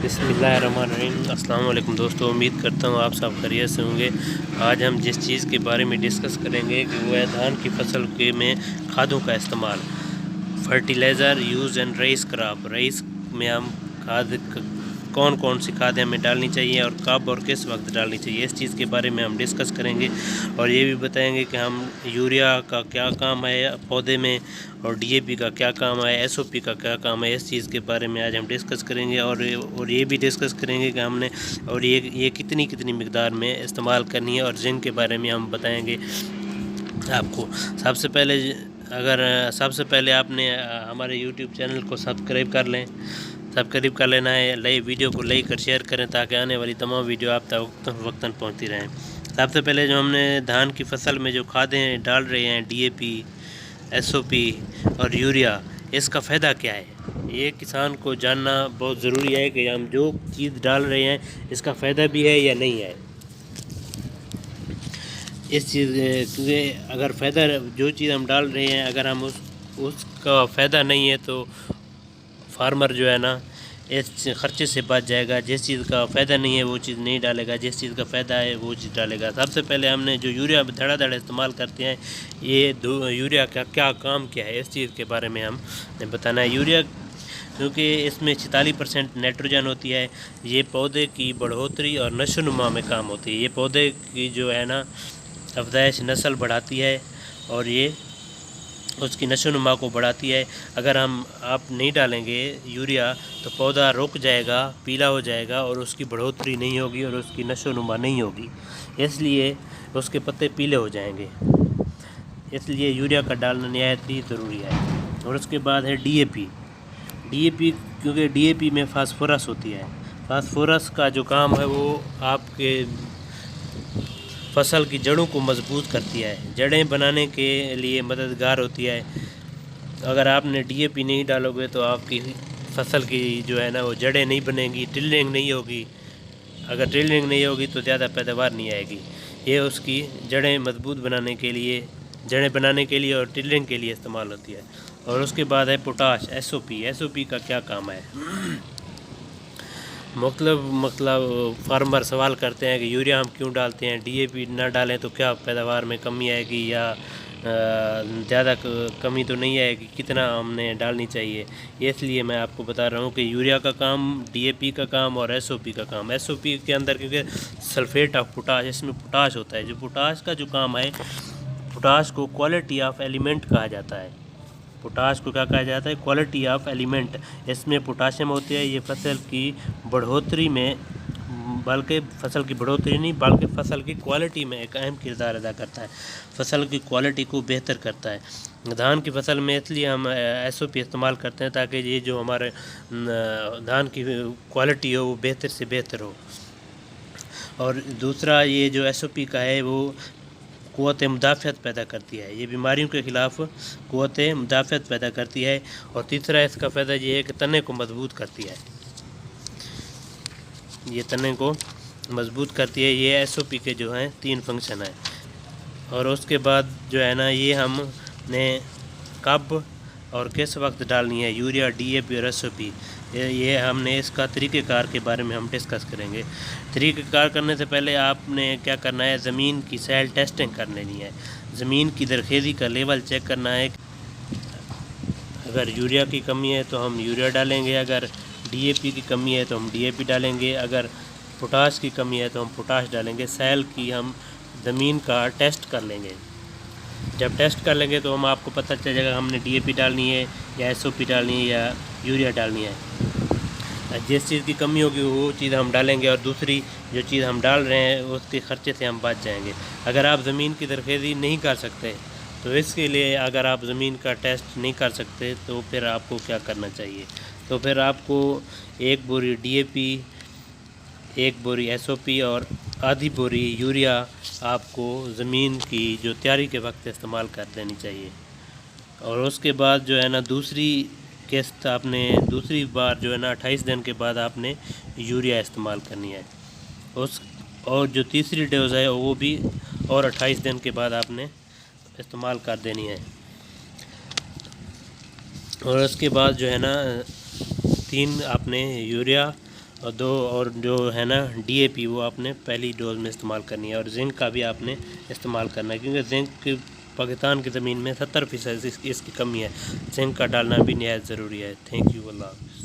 بسم اللہ الرحمن الرحیم۔ السلام علیکم دوستو، امید کرتا ہوں آپ سب خیریت سے ہوں گے۔ آج ہم جس چیز کے بارے میں ڈسکس کریں گے کہ وہ ہے دھان کی فصل میں کھادوں کا استعمال، fertilizer use and rice crop. Rice میں ہم کھاد کون سی کھادیں ہمیں ڈالنی چاہیے اور کب اور کس وقت ڈالنی چاہیے، اس چیز کے بارے میں ہم ڈسکس کریں گے، اور یہ بھی بتائیں گے کہ ہم یوریا کا کیا کام ہے پودے میں، اور ڈی اے پی کا کیا کام ہے، ایس او پی کا کیا کام ہے۔ اس چیز کے بارے میں آج ہم ڈسکس کریں گے، اور یہ بھی ڈسکس کریں گے کہ ہم نے اور یہ کتنی مقدار میں استعمال کرنی ہے، اور زنک کے بارے میں ہم بتائیں گے آپ کو۔ سب سے پہلے آپ نے ہمارے یوٹیوب چینل کو سبسکرائب کر لینا ہے، ویڈیو کو لائک اور شیئر کریں تاکہ آنے والی تمام ویڈیو آپ تک وقتاً پہنچتی رہیں۔ سب سے پہلے جو ہم نے دھان کی فصل میں جو کھادیں ڈال رہے ہیں، D A P, S O پی اور یوریا، اس کا فائدہ کیا ہے؟ یہ کسان کو جاننا بہت ضروری ہے کہ ہم جو چیز ڈال رہے ہیں اس کا فائدہ بھی ہے یا نہیں ہے۔ کیونکہ اگر فائدہ، جو چیز ہم ڈال رہے ہیں اگر ہم اس کا فائدہ نہیں ہے تو فارمر جو ہے نا اس خرچے سے بچ جائے گا۔ جس چیز کا فائدہ نہیں ہے وہ چیز نہیں ڈالے گا، جس چیز کا فائدہ ہے وہ چیز ڈالے گا۔ سب سے پہلے ہم نے جو یوریا دھڑا استعمال کرتے ہیں، یہ یوریا کا کیا کام کیا ہے، اس چیز کے بارے میں ہم نے بتانا ہے۔ یوریا کیونکہ اس میں 46% نائٹروجن ہوتی ہے، یہ پودے کی بڑھوتری اور نشو و نما میں کام ہوتی ہے۔ یہ پودے کی جو ہے نا افزائش، نسل بڑھاتی ہے، اور یہ اس کی نشو و نما کو بڑھاتی ہے۔ اگر آپ نہیں ڈالیں گے یوریا تو پودا رک جائے گا، پیلا ہو جائے گا، اور اس کی بڑھوتری نہیں ہوگی اور اس کی نشو و نما نہیں ہوگی، اس لیے اس کے پتے پیلے ہو جائیں گے۔ اس لیے یوریا کا ڈالنا نہایت ہی ضروری ہے۔ اور اس کے بعد ہے ڈی اے پی۔ کیونکہ ڈی اے پی میں فاسفورس ہوتی ہے۔ فاسفورس کا جو کام ہے وہ آپ کے فصل کی جڑوں کو مضبوط کرتی ہے، جڑیں بنانے کے لیے مددگار ہوتی ہے۔ اگر آپ نے ڈی اے پی نہیں ڈالو گے تو آپ کی فصل کی جو ہے نا وہ جڑیں نہیں بنیں گی، ٹلنگ نہیں ہوگی۔ اگر ٹلنگ نہیں ہوگی تو زیادہ پیداوار نہیں آئے گی۔ یہ اس کی جڑیں مضبوط بنانے کے لیے اور ٹلنگ کے لیے استعمال ہوتی ہے۔ اور اس کے بعد ہے پوٹاش، ایس او پی۔ ایس او پی کا کیا کام ہے؟ مختلف فارمر سوال کرتے ہیں کہ یوریا ہم کیوں ڈالتے ہیں، ڈی اے پی نہ ڈالیں تو کیا پیداوار میں کمی آئے گی، یا زیادہ کمی تو نہیں آئے گی، کتنا ہم نے ڈالنی چاہیے؟ اس لیے میں آپ کو بتا رہا ہوں کہ یوریا کا کام، ڈی اے پی کا کام اور ایس او پی کا کام۔ ایس او پی کے اندر کیونکہ سلفیٹ آف پوٹاش، اس میں پوٹاش ہوتا ہے، جو پوٹاش کا جو کام ہے، پوٹاش کو کوالٹی آف ایلیمنٹ کہا جاتا ہے۔ پوٹاش کو کیا کہا جاتا ہے؟ Quality of element. اس میں پوٹاشیم ہوتی ہے، یہ فصل کی بڑھوتری میں، بلکہ فصل کی بڑھوتری نہیں بلکہ فصل کی کوالٹی میں ایک اہم کردار ادا کرتا ہے، فصل کی کوالٹی کو بہتر کرتا ہے۔ دھان کی فصل میں اس لیے ہم ایس او پی استعمال کرتے ہیں تاکہ یہ جو ہمارے دھان کی کوالٹی ہو وہ بہتر سے بہتر ہو۔ اور دوسرا یہ جو ایس او پی کا ہے وہ قوت مدافعت پیدا کرتی ہے، یہ بیماریوں کے خلاف قوت مدافعت پیدا کرتی ہے۔ اور تیسرا اس کا فائدہ یہ ہے کہ تنے کو مضبوط کرتی ہے، یہ تنے کو مضبوط کرتی ہے۔ یہ ایس او پی کے جو ہیں 3 فنکشن ہیں۔ اور اس کے بعد جو ہے نا یہ ہم نے کب اور کس وقت ڈالنی ہے یوریا، ڈی اے پی اور ایس او پی، یہ ہم نے اس کا طریقہ کار کے بارے میں ہم ڈسکس کریں گے۔ طریقہ کار کرنے سے پہلے آپ نے کیا کرنا ہے، زمین کی سائل ٹیسٹنگ کر لینی ہے، زمین کی درخیزی کا لیول چیک کرنا ہے۔ اگر یوریا کی کمی ہے تو ہم یوریا ڈالیں گے، اگر ڈی اے پی کی کمی ہے تو ہم ڈی اے پی ڈالیں گے، اگر پوٹاش کی کمی ہے تو ہم پوٹاش ڈالیں گے۔ سائل کی ہم زمین کا ٹیسٹ کر لیں گے۔ جب ٹیسٹ کر لیں گے تو ہم آپ کو پتہ چل جائے گا ہم نے ڈی اے پی ڈالنی ہے یا ایس او پی ڈالنی ہے یا یوریا ڈالنی ہے۔ جس چیز کی کمی ہوگی وہ چیز ہم ڈالیں گے، اور دوسری جو چیز ہم ڈال رہے ہیں اس کے خرچے سے ہم بچ جائیں گے۔ اگر آپ زمین کی درخیزی نہیں کر سکتے تو اس کے لیے، اگر آپ زمین کا ٹیسٹ نہیں کر سکتے تو پھر آپ کو کیا کرنا چاہیے؟ تو پھر آپ کو 1 بوری D A P, 1 بوری S O پی اور آدھی بوری یوریا آپ کو زمین کی جو تیاری کے وقت استعمال کر دینی چاہیے۔ اور اس کے بعد جو ہے نا دوسری قسط آپ نے دوسری بار جو ہے نا 28 دن کے بعد آپ نے یوریا استعمال کرنی ہے، اور جو تیسری ڈوز ہے وہ بھی اور 28 دن کے بعد آپ نے استعمال کر دینی ہے۔ اور اس کے بعد جو ہے نا 3 آپ نے یوریا اور جو ہے نا DAP وہ آپ نے پہلی ڈوز میں استعمال کرنی ہے، اور زنک کا بھی آپ نے استعمال کرنا ہے، کیونکہ زنک پاکستان کی زمین میں 70% اس کی کمی ہے، زنک کا ڈالنا بھی نہایت ضروری ہے۔ تھینک یو، اللہ حافظ۔